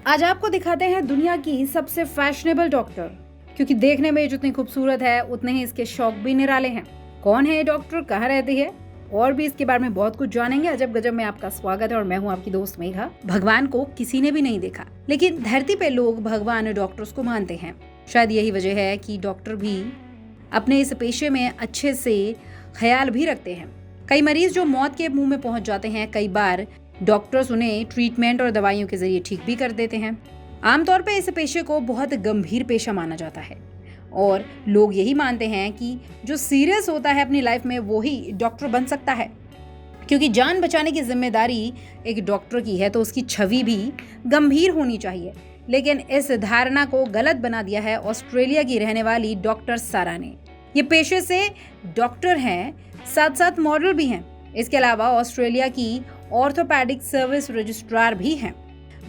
आज आपको दिखाते हैं दुनिया की सबसे फैशनेबल डॉक्टर, क्योंकि देखने में जितनी खूबसूरत है उतने ही इसके शौक भी निराले हैं। कौन है ये डॉक्टर, कहाँ रहती है, और भी इसके बारे में बहुत कुछ जानेंगे। अजब गजब में आपका स्वागत है और मैं हूँ आपकी दोस्त मेघा। भगवान को किसी ने भी नहीं देखा, लेकिन धरती पे लोग भगवान डॉक्टर्स को मानते हैं। शायद यही वजह है कि डॉक्टर भी अपने इस पेशे में अच्छे से ख्याल भी रखते हैं। कई मरीज जो मौत के मुंह में पहुंच जाते हैं, कई बार डॉक्टर्स उन्हें ट्रीटमेंट और दवाइयों के जरिए ठीक भी कर देते हैं। आमतौर पे इस पेशे को बहुत गंभीर पेशा माना जाता है और लोग यही मानते हैं कि जो सीरियस होता है अपनी लाइफ में वो ही डॉक्टर बन सकता है, क्योंकि जान बचाने की जिम्मेदारी एक डॉक्टर की है तो उसकी छवि भी गंभीर होनी चाहिए। लेकिन इस धारणा को गलत बना दिया है ऑस्ट्रेलिया की रहने वाली डॉक्टर सारा ने। ये पेशे से डॉक्टर हैं, साथ साथ मॉडल भी हैं। इसके अलावा ऑस्ट्रेलिया की ऑर्थोपेडिक सर्विस रजिस्ट्रार भी हैं।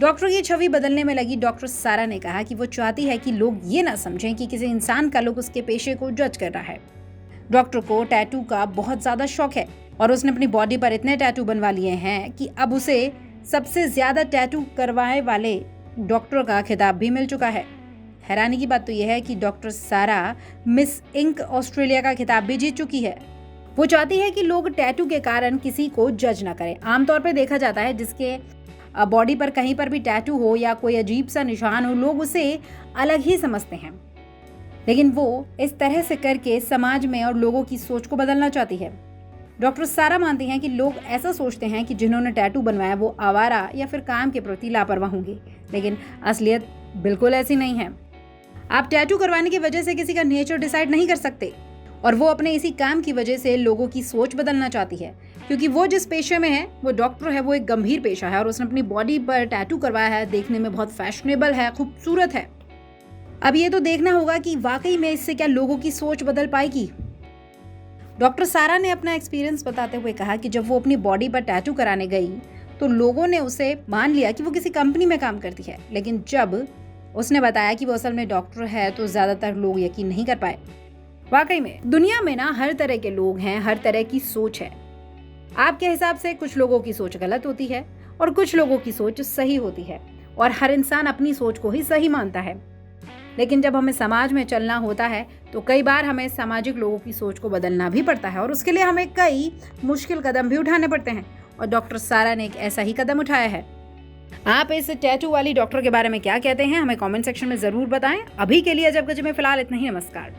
डॉक्टर की छवि बदलने में लगी डॉक्टर सारा ने कहा कि वो चाहती है कि लोग ये ना समझें कि किसी इंसान का लोग उसके पेशे को जज कर रहा है। डॉक्टर को टैटू का बहुत ज्यादा शौक है और उसने अपनी बॉडी पर इतने टैटू बनवा लिए हैं कि अब उसे सबसे ज्यादा टैटू करवाए वाले डॉक्टर का खिताब भी मिल चुका है। हैरानी की बात तो यह है कि डॉक्टर सारा मिस इंक ऑस्ट्रेलिया का खिताब भी जीत चुकी है। वो चाहती है कि लोग टैटू के कारण किसी को जज ना करें। आमतौर पर देखा जाता है जिसके बॉडी पर कहीं पर भी टैटू हो या कोई अजीब सा निशान हो, लोग उसे अलग ही समझते हैं, लेकिन वो इस तरह से करके समाज में और लोगों की सोच को बदलना चाहती है। डॉक्टर सारा मानती हैं कि लोग ऐसा सोचते हैं कि जिन्होंने टैटू बनवाया वो आवारा या फिर काम के प्रति लापरवाह होंगे, लेकिन असलियत बिल्कुल ऐसी नहीं है। आप टैटू करवाने की वजह से किसी का नेचर डिसाइड नहीं कर सकते और वो अपने इसी काम की वजह से लोगों की सोच बदलना चाहती है, क्योंकि वो जिस पेशे में है, वो डॉक्टर है, वो एक गंभीर पेशा है और उसने अपनी बॉडी पर टैटू करवाया है। देखने में बहुत फैशनेबल है, खूबसूरत है। अब ये तो देखना होगा कि वाकई में इससे क्या लोगों की सोच बदल पाएगी। डॉक्टर सारा ने अपना एक्सपीरियंस बताते हुए कहा कि जब वो अपनी बॉडी पर टैटू कराने गई तो लोगों ने उसे मान लिया कि वो किसी कंपनी में काम करती है, लेकिन जब उसने बताया कि वो असल में डॉक्टर है तो ज्यादातर लोग यकीन नहीं कर पाए। वाकई में दुनिया में ना हर तरह के लोग हैं, हर तरह की सोच है। आपके हिसाब से कुछ लोगों की सोच गलत होती है और कुछ लोगों की सोच सही होती है और हर इंसान अपनी सोच को ही सही मानता है। लेकिन जब हमें समाज में चलना होता है तो कई बार हमें सामाजिक लोगों की सोच को बदलना भी पड़ता है और उसके लिए हमें कई मुश्किल कदम भी उठाने पड़ते हैं और डॉक्टर सारा ने एक ऐसा ही कदम उठाया है। आप इस टैटू वाली डॉक्टर के बारे में क्या कहते हैं, हमें कमेंट सेक्शन में जरूर बताएं। अभी के लिए अजब गजब में फिलहाल इतना ही। नमस्कार।